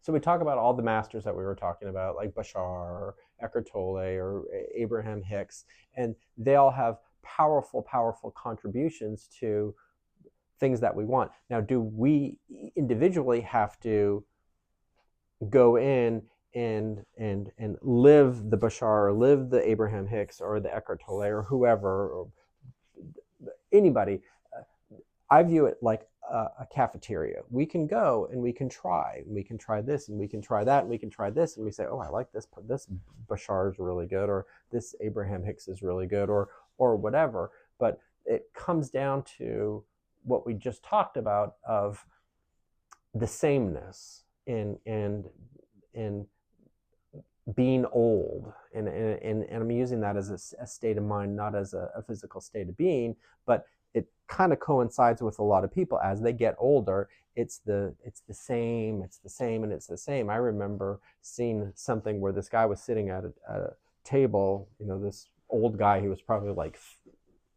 So we talk about all the masters that we were talking about, like Bashar or Eckhart Tolle or Abraham Hicks, and they all have powerful, powerful contributions to things that we want. Now, do we individually have to go in and live the Bashar or live the Abraham Hicks or the Eckhart Tolle or whoever, or anybody? I view it like a cafeteria. We can go and we can try. We can try this and we can try that and we can try this, and we say, oh, I like this. This Bashar is really good, or this Abraham Hicks is really good, or whatever. But it comes down to what we just talked about of the sameness in being old, and I'm using that as a state of mind, not as a physical state of being, but it kind of coincides with a lot of people as they get older. It's the same, and it's the same. I remember seeing something where this guy was sitting at a table, this old guy, he was probably like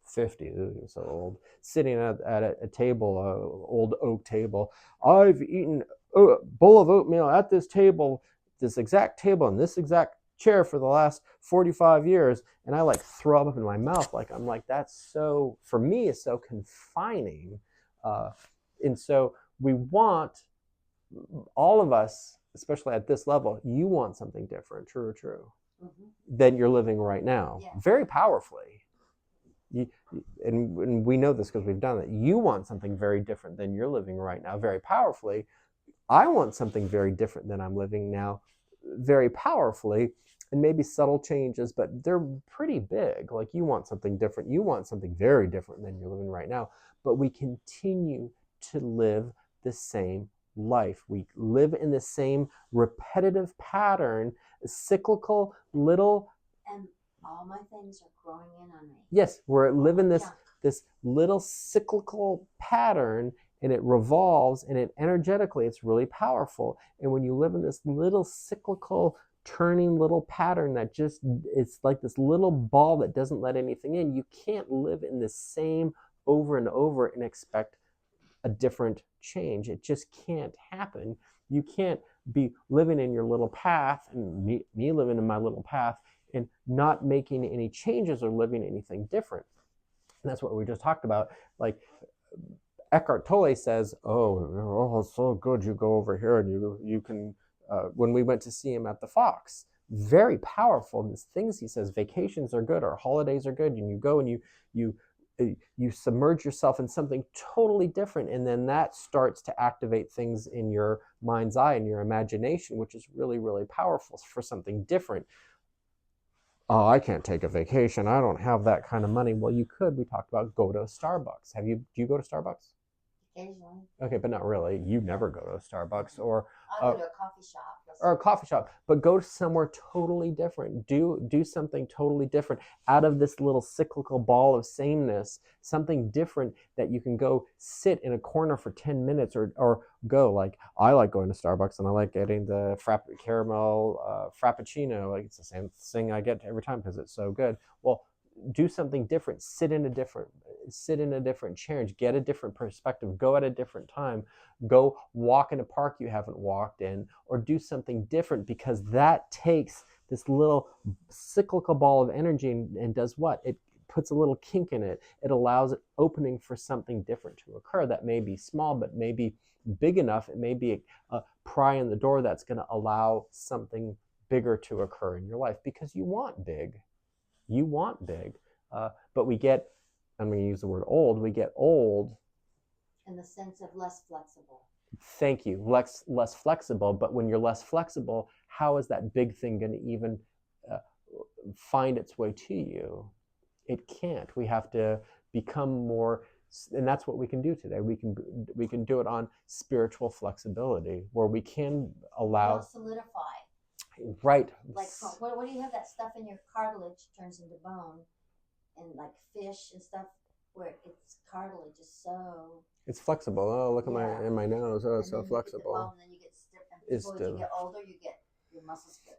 50, he was so old, sitting at a table, an old oak table. I've eaten a bowl of oatmeal at this table, this exact table, in this exact chair for the last 45 years, and I like throw up in my mouth. I'm like, that's so, for me, is so confining. And so we want, all of us, especially at this level, you want something different, true, than you're living right now, very powerfully. And we know this because we've done it. You want something very different than you're living right now, very powerfully. I want something very different than I'm living now, very powerfully, and maybe subtle changes, but they're pretty big. Like, you want something different. You want something very different than you're living right now. But we continue to live the same life. We live in the same repetitive pattern, cyclical little. And all my things are growing in on me. Yes, we're living this little cyclical pattern, and it revolves, and it energetically, it's really powerful. And when you live in this little cyclical turning little pattern that just, it's like this little ball that doesn't let anything in, you can't live in the same over and over and expect a different change. It just can't happen. You can't be living in your little path, and me living in my little path, and not making any changes or living anything different. And that's what we just talked about. Like, Eckhart Tolle says, oh, it's so good, you go over here and you can, when we went to see him at the Fox, very powerful, these things he says, vacations are good, or holidays are good, and you go and you submerge yourself in something totally different, and then that starts to activate things in your mind's eye and your imagination, which is really, really powerful for something different. Oh, I can't take a vacation, I don't have that kind of money. Well, you could. We talked about go to Starbucks. Do you go to Starbucks? Occasionally. Okay, but not really. You never go to a Starbucks, or I'll go to a coffee shop. Or a coffee shop, but go somewhere totally different. Do something totally different out of this little cyclical ball of sameness, something different that you can go sit in a corner for 10 minutes, or go, like, I like going to Starbucks and I like getting the caramel frappuccino. Like, it's the same thing I get every time because it's so good. Well, do something different. Sit in a different chair, get a different perspective, go at a different time, go walk in a park you haven't walked in, or do something different, because that takes this little cyclical ball of energy and does what? It puts a little kink in it. It allows it opening for something different to occur that may be small, but may be big enough. It may be a pry in the door that's going to allow something bigger to occur in your life, because you want big. But we get, I'm going to use the word old, we get old in the sense of less flexible. Thank you. Less flexible. But when you're less flexible, how is that big thing going to even find its way to you? It can't. We have to become more, and that's what we can do today. We can do it on spiritual flexibility, where we can allow solidify. Right. Like, what do you have that stuff in your cartilage turns into bone, and like fish and stuff, where its cartilage is so. It's flexible. Oh, look at my nose. Oh, it's so flexible. And then you get stiff. And as you get older, you get your muscles stiff.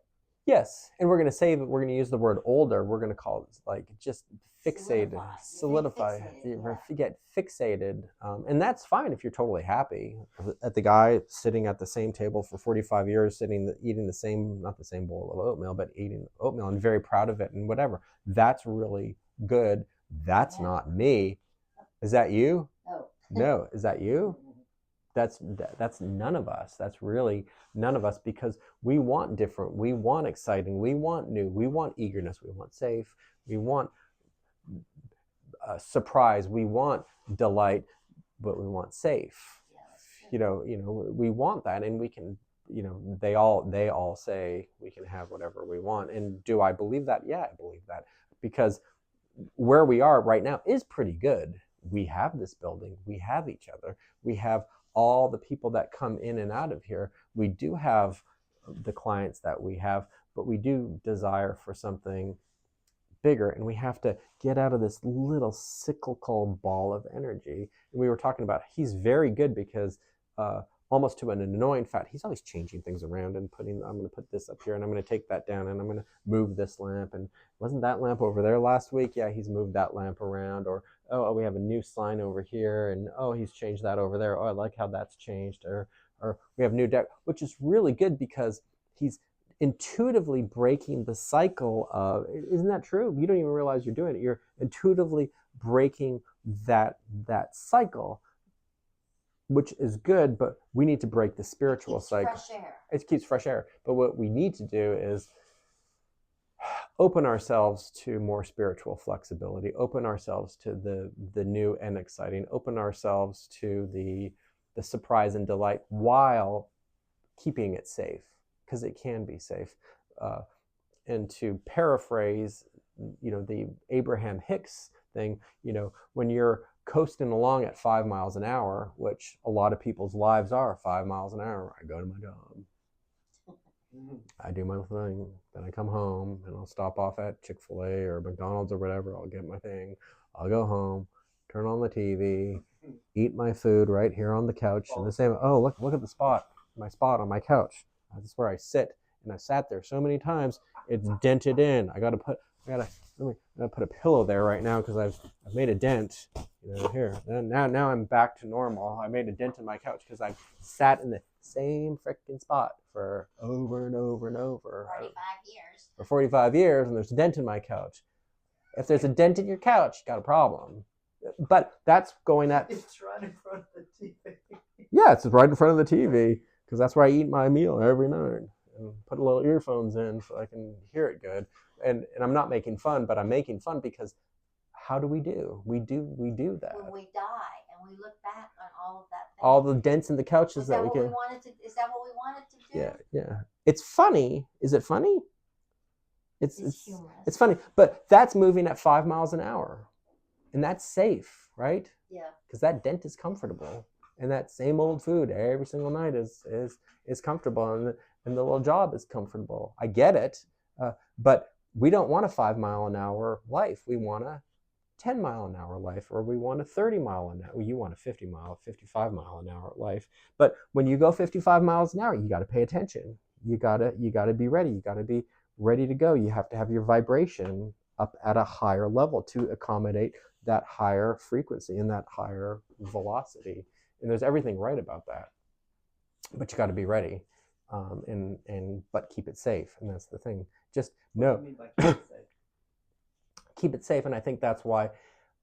Yes, and we're going to use the word older. We're going to call it like just fixated, solidify, get fixated. And that's fine if you're totally happy. At the guy sitting at the same table for 45 years, eating the same, not the same bowl of oatmeal, but eating oatmeal and very proud of it and whatever. That's really good. That's not me. Is that you? Oh. No. Is that you? That's none of us. That's really none of us, because we want different, we want exciting, we want new, we want eagerness, we want safe, we want surprise, we want delight, but we want safe. We want that, and we can. They all say we can have whatever we want, and do I believe that? Yeah, I believe that, because where we are right now is pretty good. We have this building, we have each other, we have all the people that come in and out of here. We do have the clients that we have, but we do desire for something bigger, and we have to get out of this little cyclical ball of energy. And we were talking about, he's very good because almost to an annoying fact, he's always changing things around and I'm going to put this up here and I'm going to take that down and I'm going to move this lamp, and wasn't that lamp over there last week? Yeah, he's moved that lamp around. Or we have a new sign over here, and he's changed that over there. I like how that's changed. Or we have new deck, which is really good because he's intuitively breaking the cycle of, isn't that true? You don't even realize you're doing it. You're intuitively breaking that cycle, which is good, but we need to break the spiritual cycle. Fresh air. It keeps fresh air. But what we need to do is open ourselves to more spiritual flexibility, open ourselves to the new and exciting, open ourselves to the surprise and delight while keeping it safe, because it can be safe. And to paraphrase, the Abraham Hicks thing, when you're coasting along at 5 miles an hour, which a lot of people's lives are 5 miles an hour, I go to my job, I do my thing, then I come home and I'll stop off at Chick-fil-A or McDonald's or whatever. I'll get my thing. I'll go home, turn on the TV, eat my food right here on the couch. And the same, look at the spot, my spot on my couch. That's where I sit. And I sat there so many times, it's dented in. I gotta put a pillow there right now because I've made a dent. Here. Now I'm back to normal. I made a dent in my couch because I've sat in the same freaking spot for over and over and over. 45 years. For 45 years, and there's a dent in my couch. If there's a dent in your couch, you got a problem. But that's going at... It's right in front of the TV. Yeah, it's right in front of the TV, because that's where I eat my meal every night. And put a little earphones in so I can hear it good. And I'm not making fun, but I'm making fun because how do? We do that. When we die and we look back on all of that. All the dents in the couches is that we what can. We wanted to? Is that what we wanted to do? Yeah. It's funny. Is it funny? It's humorous. It's funny, but that's moving at 5 miles an hour, and that's safe, right? Yeah. Because that dent is comfortable, and that same old food every single night is comfortable, and the little job is comfortable. I get it, but we don't want a 5 mile an hour life. We want a 10 mile an hour life, or we want a 30 mile an hour. You want a 55 mile an hour life. But when you go 55 miles an hour, you got to pay attention. You got to be ready. You got to be ready to go. You have to have your vibration up at a higher level to accommodate that higher frequency and that higher velocity. And there's everything right about that. But you got to be ready, but keep it safe. And that's the thing. Just know. What do you mean by keep it safe? Keep it safe. And I think that's why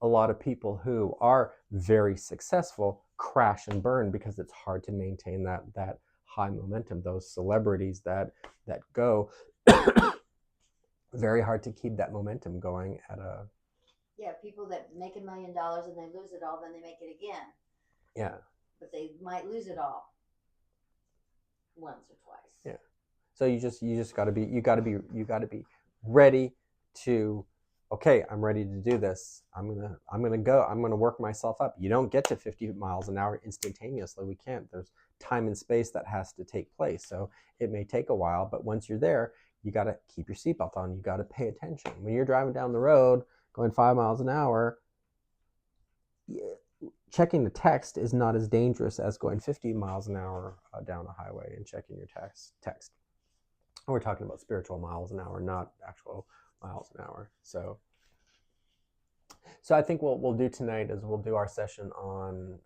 a lot of people who are very successful crash and burn, because it's hard to maintain that high momentum. Those celebrities that go, very hard to keep that momentum going at a... Yeah, people that make $1 million and they lose it all, then they make it again. Yeah. But they might lose it all once or twice. Yeah. So you just got to be ready to, okay, I'm ready to do this. I'm gonna work myself up. You don't get to 50 miles an hour instantaneously. We can't. There's time and space that has to take place. So it may take a while, but once you're there, you got to keep your seatbelt on. You got to pay attention. When you're driving down the road going 5 miles an hour, checking the text is not as dangerous as going 50 miles an hour down a highway and checking your text. We're talking about spiritual miles an hour, not actual miles an hour. So So I think what we'll do tonight is we'll do our session on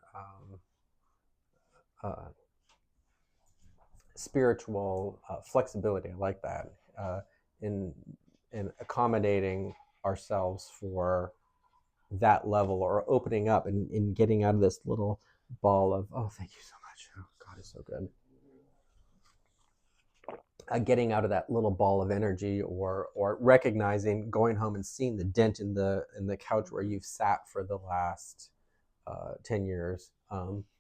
spiritual flexibility. I like that, in accommodating ourselves for that level, or opening up and getting out of this little ball of, oh, thank you so much. Oh, God is so good. Getting out of that little ball of energy, or recognizing, going home and seeing the dent in the couch where you've sat for the last 10 years,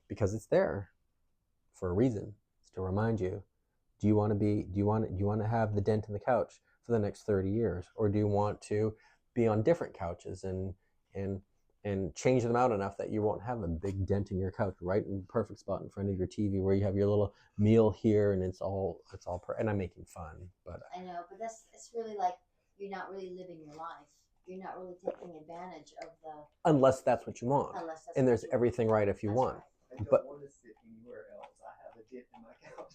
because it's there for a reason. It's to remind you, do you want to have the dent in the couch for the next 30 years, or do you want to be on different couches and change them out enough that you won't have a big dent in your couch right in the perfect spot in front of your TV, where you have your little meal here and it's all and I'm making fun, but I know, but it's really like you're not really living your life. You're not really taking advantage of the. Unless that's what you want, Unless that's and what there's you want. everything right if you That's want. right. I don't But- want to sit anywhere else. I have a dip in my couch.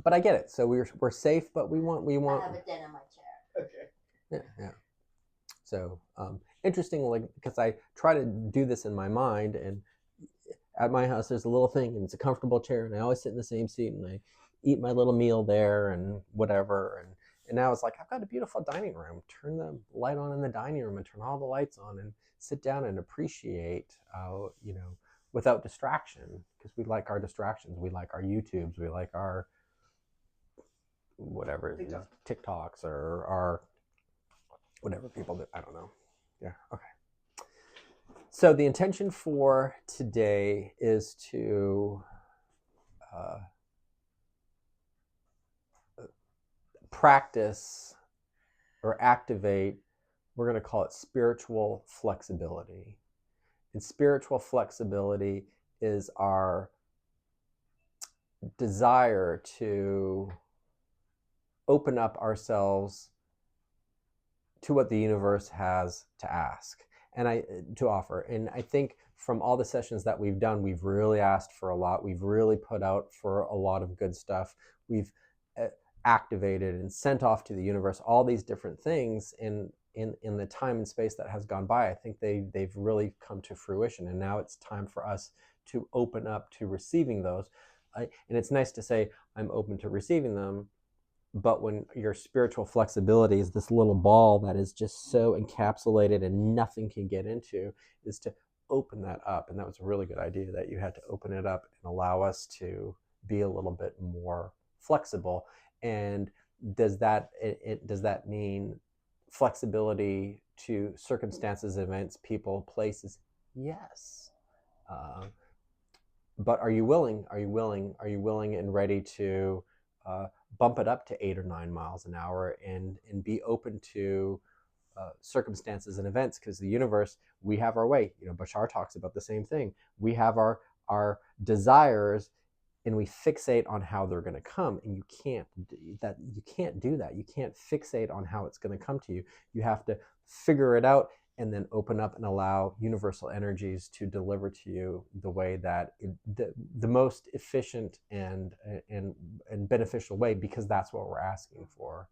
But I get it. So we're safe, but we want. I have a dent in my chair. Okay. Yeah. So interesting, like, because I try to do this in my mind, and at my house there's a little thing, and it's a comfortable chair, and I always sit in the same seat, and I eat my little meal there, and whatever, and now it's like, I've got a beautiful dining room. Turn the light on in the dining room, and turn all the lights on, and sit down and appreciate, without distraction, because we like our distractions. We like our YouTubes. We like our whatever it is, TikToks, or our whatever people do. I don't know. Yeah. Okay. So the intention for today is to practice or activate, we're going to call it spiritual flexibility. And spiritual flexibility is our desire to open up ourselves to what the universe has to ask and to offer. And I think from all the sessions that we've done, we've really asked for a lot. We've really put out for a lot of good stuff. We've activated and sent off to the universe all these different things in the time and space that has gone by. I think they've really come to fruition, and now it's time for us to open up to receiving those. And it's nice to say, I'm open to receiving them, but when your spiritual flexibility is this little ball that is just so encapsulated and nothing can get into, is to open that up. And that was a really good idea, that you had to open it up and allow us to be a little bit more flexible. And does that mean flexibility to circumstances, events, people, places? Yes. But are you willing and ready to bump it up to 8 or 9 miles an hour and be open to circumstances and events? Because the universe, we have our way. Bashar talks about the same thing. We have our desires, and we fixate on how they're going to come, and you can't do that. You can't fixate on how it's going to come to you. You have to figure it out, and then open up and allow universal energies to deliver to you the way that the most efficient and beneficial way, because that's what we're asking for,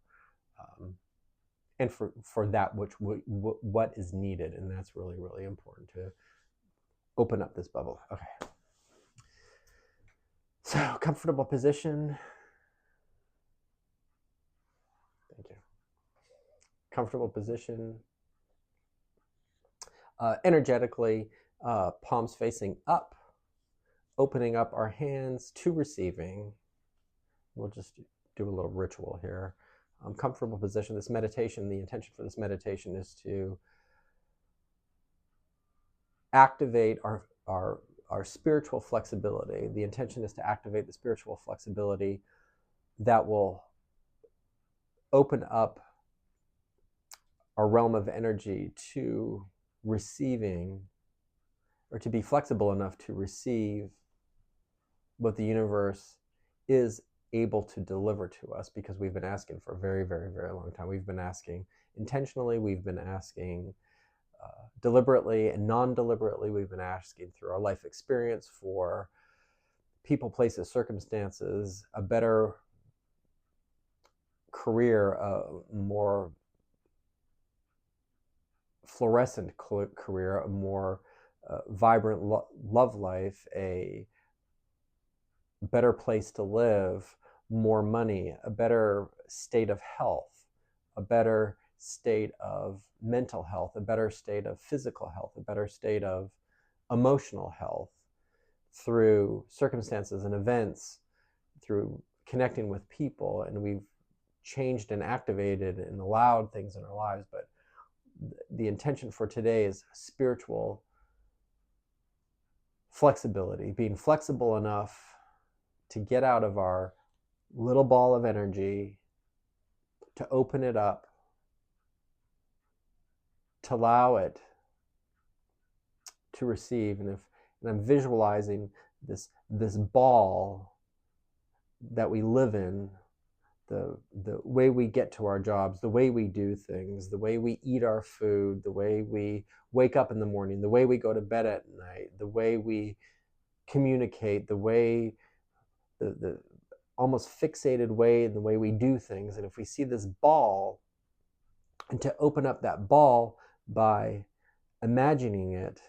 and for that what is needed. And that's really, really important, to open up this bubble. Okay. So, comfortable position. Thank you. Comfortable position. Energetically, palms facing up, opening up our hands to receiving. We'll just do a little ritual here. Comfortable position. This meditation, the intention for this meditation is to activate our spiritual flexibility. The intention is to activate the spiritual flexibility that will open up our realm of energy to receiving, or to be flexible enough to receive what the universe is able to deliver to us, because we've been asking for a very, very, very long time. We've been asking intentionally, we've been asking deliberately and non-deliberately. We've been asking through our life experience for people, places, circumstances, a better career, a more fluorescent career, a more vibrant love life, a better place to live, more money, a better state of health, a better state of mental health, a better state of physical health, a better state of emotional health through circumstances and events, through connecting with people, and we've changed and activated and allowed things in our lives. But the intention for today is spiritual flexibility, being flexible enough to get out of our little ball of energy, to open it up, to allow it to receive. And I'm visualizing this ball that we live in, the way we get to our jobs, the way we do things, the way we eat our food, the way we wake up in the morning, the way we go to bed at night, the way we communicate, the way the almost fixated way in the way we do things. And if we see this ball, and to open up that ball by imagining it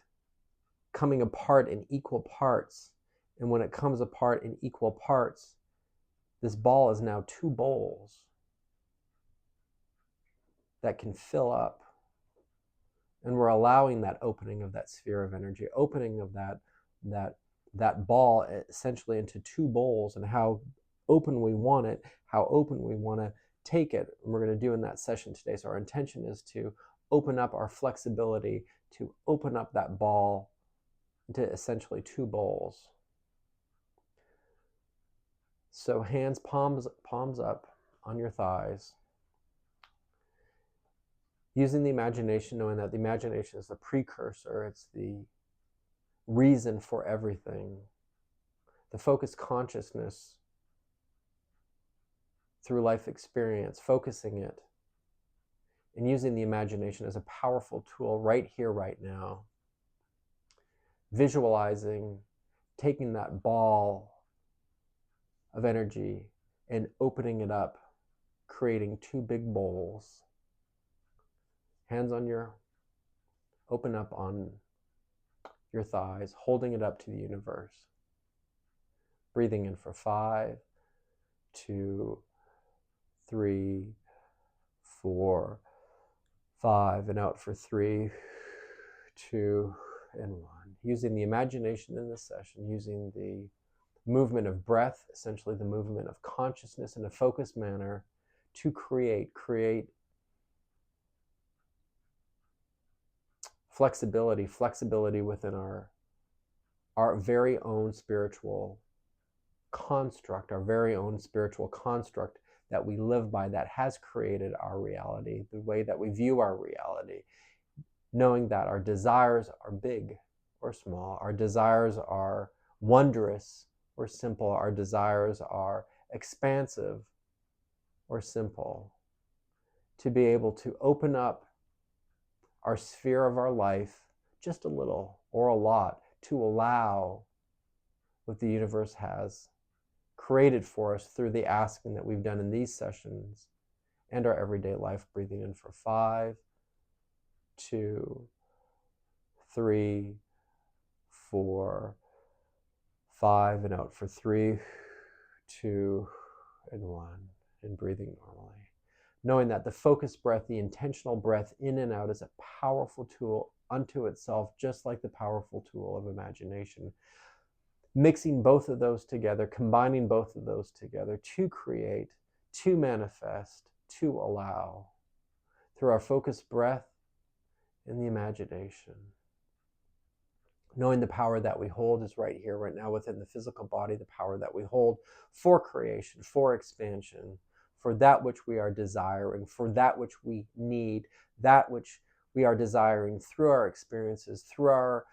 coming apart in equal parts, and when it comes apart in equal parts, this ball is now 2 bowls that can fill up. And we're allowing that opening of that sphere of energy, opening of that ball essentially into 2 bowls, and how open we want it, how open we want to take it. And we're going to do in that session today. So our intention is to open up our flexibility, to open up that ball into essentially 2 bowls. So hands, palms up on your thighs. Using the imagination, knowing that the imagination is the precursor, it's the reason for everything. The focused consciousness through life experience, focusing it, and using the imagination as a powerful tool right here, right now. Visualizing, taking that ball of energy and opening it up, creating 2 big bowls. Hands on your, open up on your thighs, holding it up to the universe. Breathing in for 5, 2, 3, 4, 5, and out for 3, 2, and 1. Using the imagination in this session, using the movement of breath, essentially the movement of consciousness in a focused manner, to create flexibility within our very own spiritual construct, our very own spiritual construct that we live by, that has created our reality, the way that we view our reality, knowing that our desires are big or small, our desires are wondrous or simple, our desires are expansive or simple. To be able to open up our sphere of our life just a little or a lot, to allow what the universe has created for us through the asking that we've done in these sessions and our everyday life. Breathing in for 5, 2, 3, 4, 5, and out for 3, 2, and 1, and breathing normally. Knowing that the focused breath, the intentional breath in and out, is a powerful tool unto itself, just like the powerful tool of imagination. Mixing both of those together, combining both of those together to create, to manifest, to allow, through our focused breath and the imagination. Knowing the power that we hold is right here, right now, within the physical body, the power that we hold for creation, for expansion, for that which we are desiring, for that which we need, that which we are desiring through our experiences, through our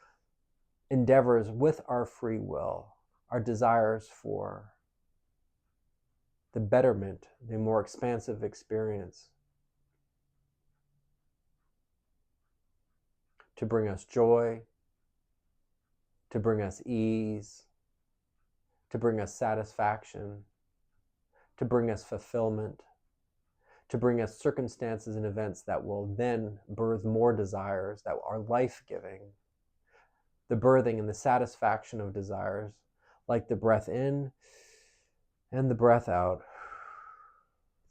endeavors with our free will, our desires for the betterment, the more expansive experience, to bring us joy, to bring us ease, to bring us satisfaction, to bring us fulfillment, to bring us circumstances and events that will then birth more desires that are life-giving. The birthing and the satisfaction of desires, like the breath in and the breath out.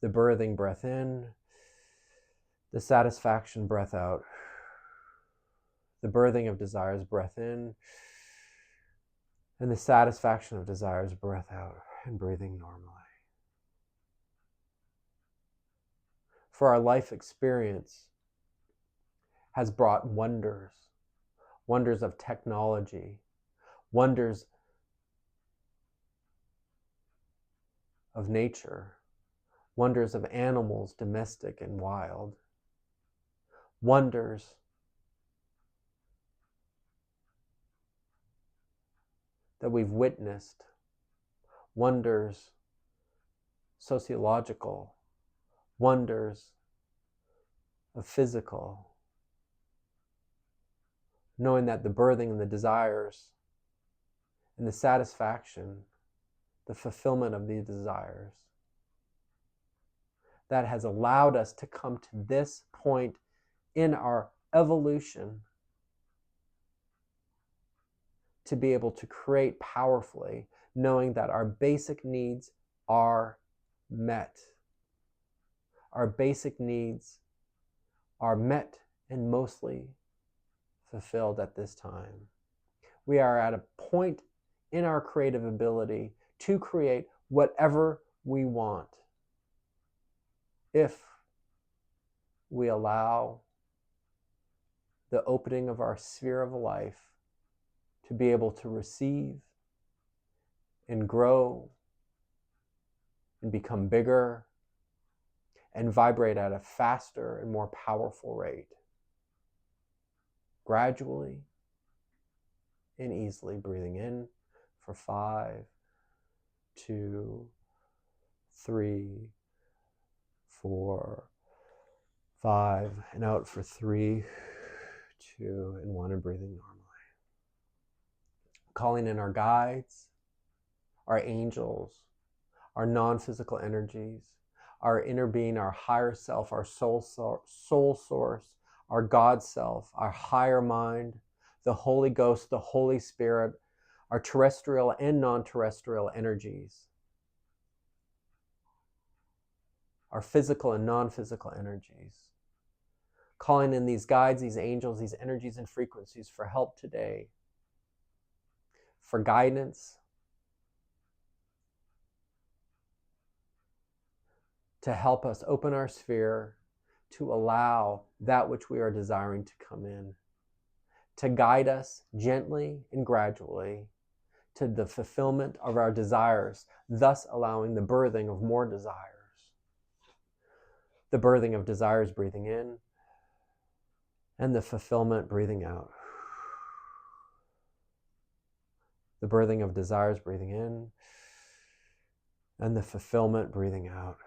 The birthing breath in, the satisfaction breath out. The birthing of desires breath in, and the satisfaction of desires breath out, and breathing normally. For our life experience has brought wonders, wonders of technology, wonders of nature, wonders of animals, domestic and wild, wonders that we've witnessed, wonders sociological, wonders of physical, knowing that the birthing and the desires and the satisfaction, the fulfillment of these desires, that has allowed us to come to this point in our evolution to be able to create powerfully, knowing that our basic needs are met. Our basic needs are met and mostly fulfilled at this time. We are at a point in our creative ability to create whatever we want if we allow the opening of our sphere of life to be able to receive and grow and become bigger and vibrate at a faster and more powerful rate. Gradually and easily breathing in for 5, 2, 3, 4, 5, and out for 3, 2, and 1, and breathing normally. Calling in our guides, our angels, our non-physical energies, our inner being, our higher self, our soul source, our God self, our higher mind, the Holy Ghost, the Holy Spirit, our terrestrial and non-terrestrial energies, our physical and non-physical energies. Calling in these guides, these angels, these energies and frequencies for help today, for guidance, to help us open our sphere, to allow that which we are desiring to come in, to guide us gently and gradually to the fulfillment of our desires, thus allowing the birthing of more desires. The birthing of desires breathing in, and the fulfillment breathing out. The birthing of desires breathing in, and the fulfillment breathing out.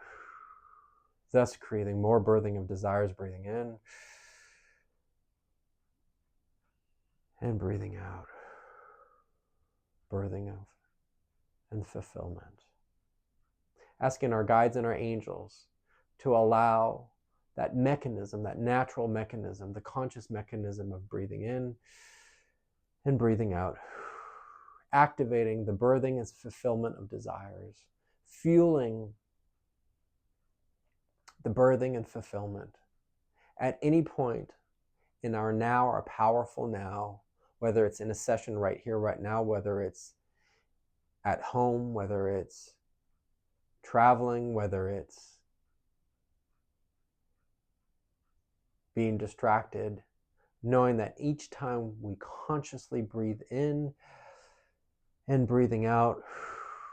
Thus creating more birthing of desires breathing in, and breathing out. Birthing of and fulfillment. Asking our guides and our angels to allow that mechanism, that natural mechanism, the conscious mechanism of breathing in and breathing out, activating the birthing and fulfillment of desires, fueling the birthing and fulfillment at any point in our now, our powerful now, whether it's in a session right here, right now, whether it's at home, whether it's traveling, whether it's being distracted, knowing that each time we consciously breathe in and breathing out,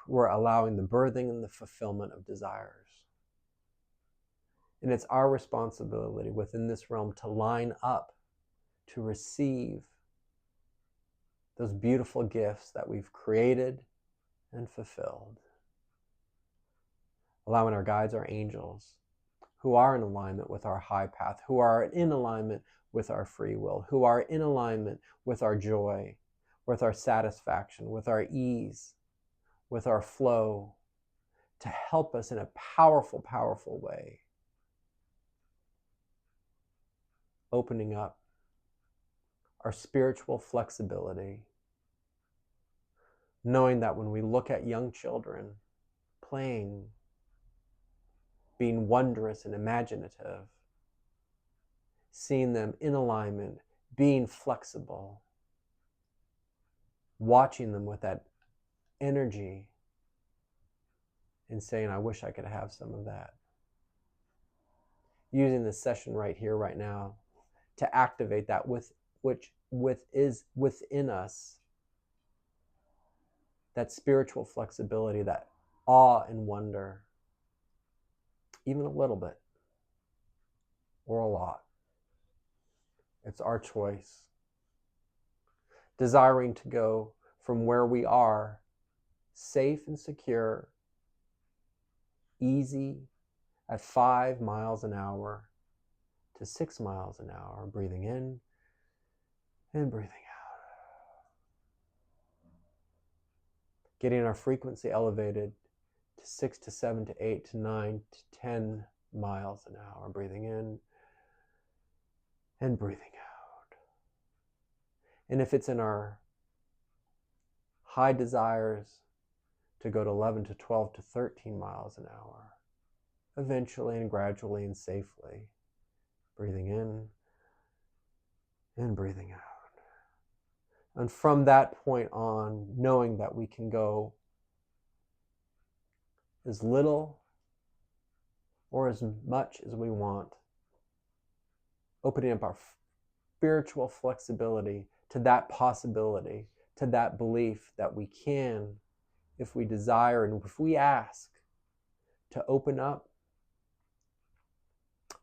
we're allowing the birthing and the fulfillment of desires. And it's our responsibility within this realm to line up, to receive those beautiful gifts that we've created and fulfilled. Allowing our guides, our angels, who are in alignment with our high path, who are in alignment with our free will, who are in alignment with our joy, with our satisfaction, with our ease, with our flow, to help us in a powerful, powerful way opening up our spiritual flexibility, knowing that when we look at young children playing, being wondrous and imaginative, seeing them in alignment, being flexible, watching them with that energy and saying, I wish I could have some of that. Using this session right here, right now, to activate that which is within us, that spiritual flexibility, that awe and wonder, even a little bit or a lot. It's our choice. Desiring to go from where we are, safe and secure, easy, at 5 miles an hour to 6 miles an hour, breathing in and breathing out. Getting our frequency elevated to 6 to 7 to 8 to 9 to 10 miles an hour, breathing in and breathing out. And if it's in our high desires to go to 11 to 12 to 13 miles an hour, eventually and gradually and safely, breathing in and breathing out. And from that point on, knowing that we can go as little or as much as we want, opening up our spiritual flexibility to that possibility, to that belief that we can, if we desire and if we ask, to open up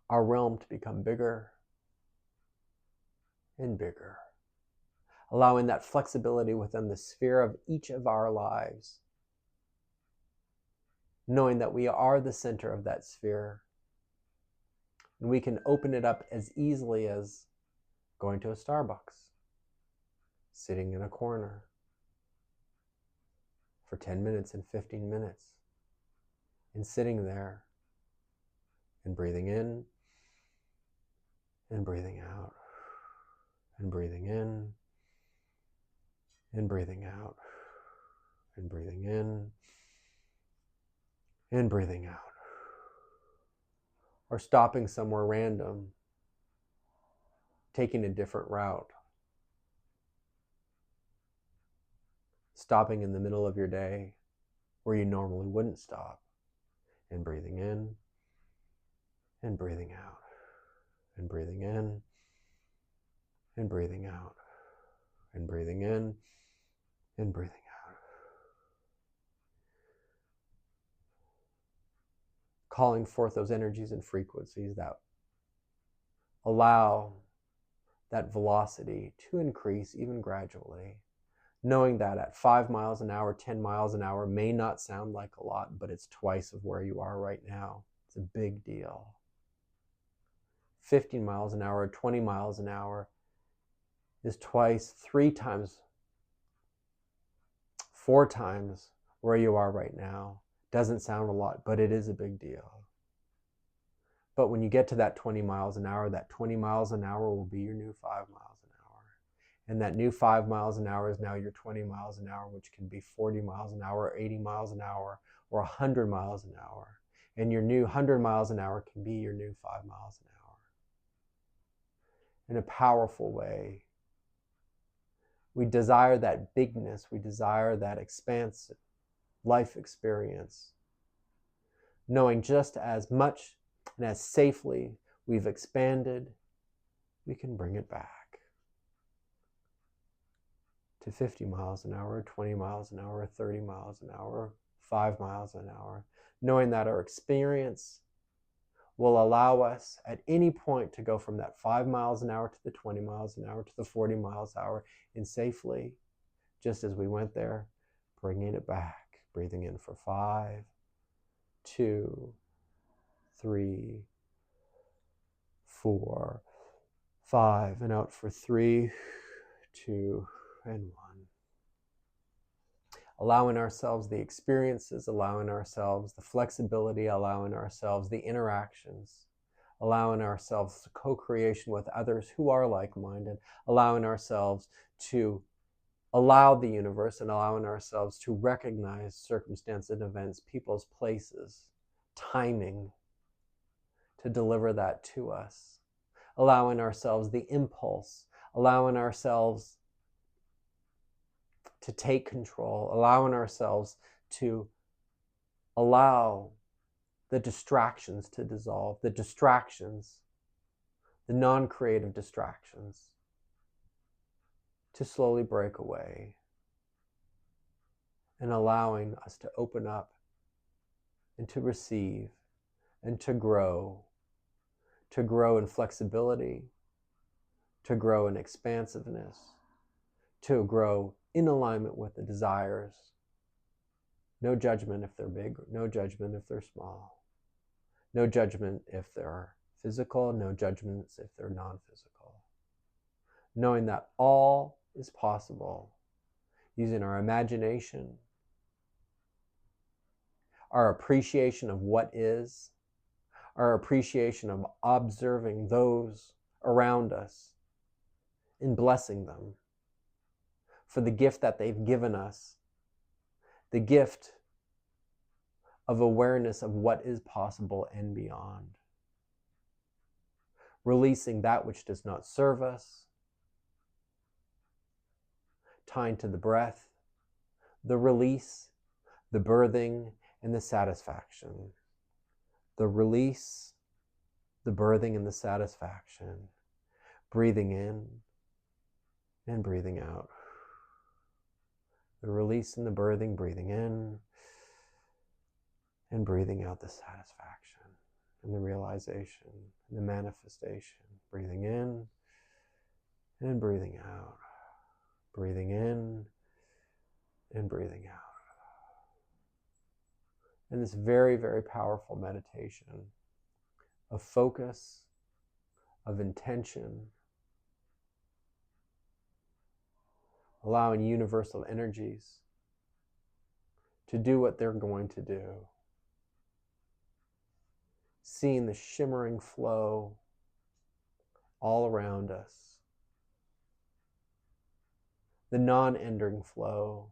our realm to become bigger and bigger, allowing that flexibility within the sphere of each of our lives, knowing that we are the center of that sphere, and we can open it up as easily as going to a Starbucks, sitting in a corner for 10 minutes and 15 minutes, and sitting there and breathing in and breathing out, and breathing in and breathing out, and breathing in and breathing out. Or stopping somewhere random, taking a different route, stopping in the middle of your day where you normally wouldn't stop, and breathing in and breathing out, and breathing in and breathing out, and breathing in and breathing out. Calling forth those energies and frequencies that allow that velocity to increase even gradually, knowing that at 5 miles an hour, 10 miles an hour may not sound like a lot, but it's twice of where you are right now. It's a big deal. 15 miles an hour, 20 miles an hour is twice, 3 times, 4 times where you are right now. Doesn't sound a lot, but it is a big deal. But when you get to that 20 miles an hour, that 20 miles an hour will be your new 5 miles an hour. And that new 5 miles an hour is now your 20 miles an hour, which can be 40 miles an hour, 80 miles an hour, or 100 miles an hour. And your new 100 miles an hour can be your new 5 miles an hour. In a powerful way. We desire that bigness, we desire that expansive life experience, knowing just as much and as safely we've expanded, we can bring it back to 50 miles an hour, 20 miles an hour, 30 miles an hour, 5 miles an hour, knowing that our experience will allow us at any point to go from that 5 miles an hour to the 20 miles an hour to the 40 miles an hour, and safely, just as we went there, bringing it back. Breathing in for 5, 2, 3, 4, 5, and out for 3, 2, and 1. Allowing ourselves the experiences, allowing ourselves the flexibility, allowing ourselves the interactions, allowing ourselves co-creation with others who are like-minded, allowing ourselves to allow the universe and allowing ourselves to recognize circumstance and events, people's places, timing to deliver that to us, allowing ourselves the impulse, allowing ourselves to take control, allowing ourselves to allow the distractions to dissolve, the distractions, the non-creative distractions to slowly break away, and allowing us to open up and to receive and to grow in flexibility, to grow in expansiveness, to grow in alignment with the desires. No judgment if they're big, no judgment if they're small. No judgment if they're physical, no judgments if they're non-physical. Knowing that all is possible using our imagination, our appreciation of what is, our appreciation of observing those around us and blessing them for the gift that they've given us, the gift of awareness of what is possible and beyond. Releasing that which does not serve us, tying to the breath, the release, the birthing, and the satisfaction. The release, the birthing, and the satisfaction. Breathing in and breathing out. The release and the birthing, breathing in and breathing out the satisfaction and the realization and the manifestation. Breathing in and breathing out. Breathing in and breathing out. And this very, very powerful meditation of focus, of intention, allowing universal energies to do what they're going to do. Seeing the shimmering flow all around us. The non-ending flow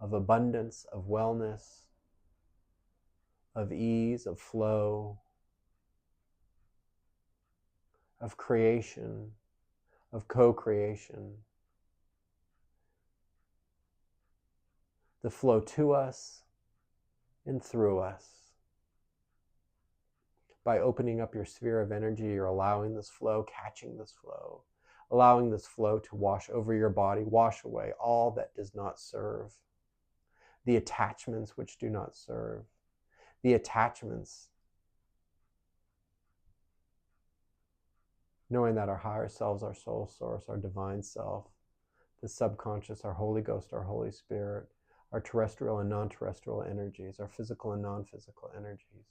of abundance, of wellness, of ease, of flow, of creation, of co-creation. The flow to us and through us. By opening up your sphere of energy, you're allowing this flow, catching this flow, allowing this flow to wash over your body, wash away all that does not serve, the attachments which do not serve, the attachments, knowing that our higher selves, our soul source, our divine self, the subconscious, our Holy Ghost, our Holy Spirit, our terrestrial and non-terrestrial energies, our physical and non-physical energies,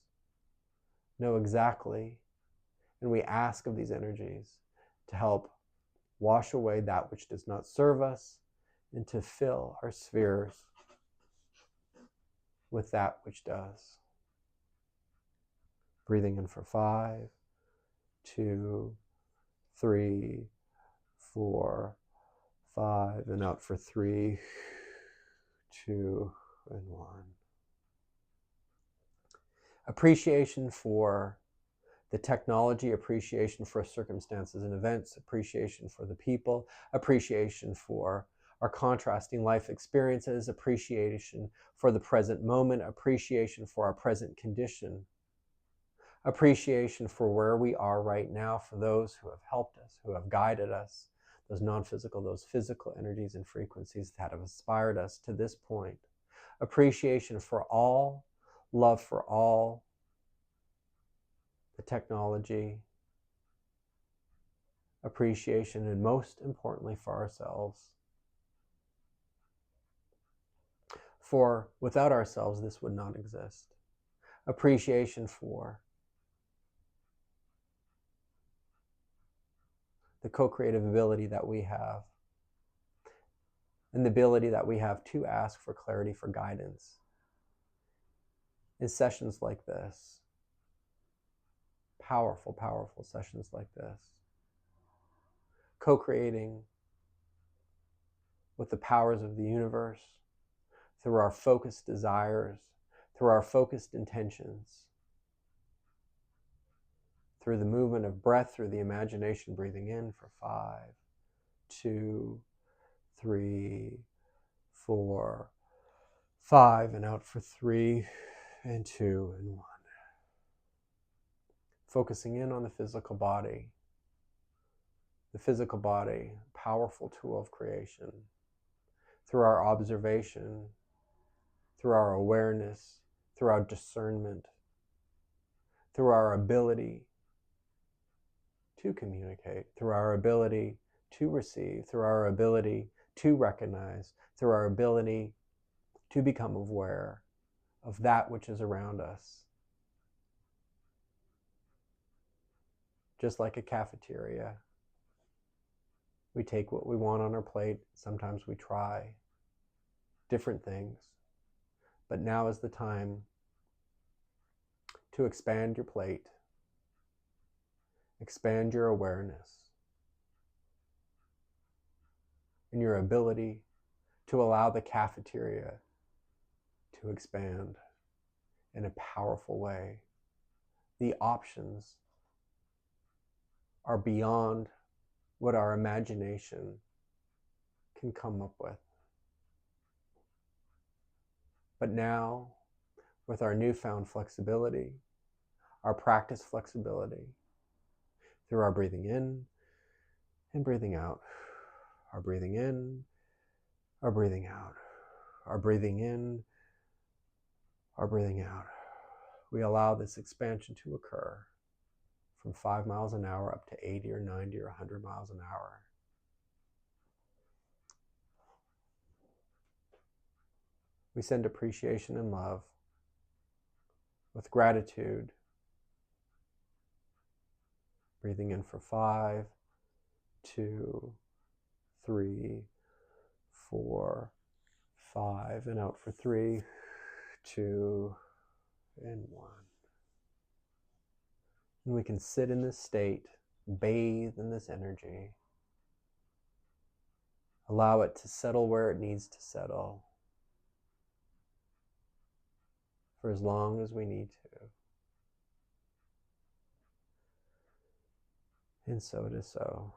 know exactly, and we ask of these energies to help wash away that which does not serve us and to fill our spheres with that which does. Breathing in for 5, 2, 3, 4, 5, and out for 3, 2, and 1. Appreciation for the technology, appreciation for circumstances and events, appreciation for the people, appreciation for our contrasting life experiences, appreciation for the present moment, appreciation for our present condition, appreciation for where we are right now, for those who have helped us, who have guided us, those non-physical, those physical energies and frequencies that have inspired us to this point. Appreciation for all, love for all, the technology, appreciation, and most importantly for ourselves. For without ourselves, this would not exist. Appreciation for the co-creative ability that we have and the ability that we have to ask for clarity, for guidance in sessions like this. Powerful, powerful sessions like this. Co-creating with the powers of the universe through our focused desires, through our focused intentions, through the movement of breath, through the imagination, breathing in for 5, 2, 3, 4, 5, and out for 3, and 2, and 1. Focusing in on the physical body. The physical body, powerful tool of creation. Through our observation, through our awareness, through our discernment, through our ability to communicate, through our ability to receive, through our ability to recognize, through our ability to become aware of that which is around us. Just like a cafeteria, we take what we want on our plate. Sometimes we try different things. But now is the time to expand your plate, expand your awareness, and your ability to allow the cafeteria to expand in a powerful way. The options are beyond what our imagination can come up with. But now, with our newfound flexibility, our practice flexibility, through our breathing in and breathing out, our breathing in, our breathing out, our breathing in, our breathing out, we allow this expansion to occur from 5 miles an hour up to 80 or 90 or 100 miles an hour. We send appreciation and love with gratitude. Breathing in for 5, 2, 3, 4, 5, and out for 3, 2, and 1. And we can sit in this state, bathe in this energy, allow it to settle where it needs to settle for as long as we need to. And so it is so.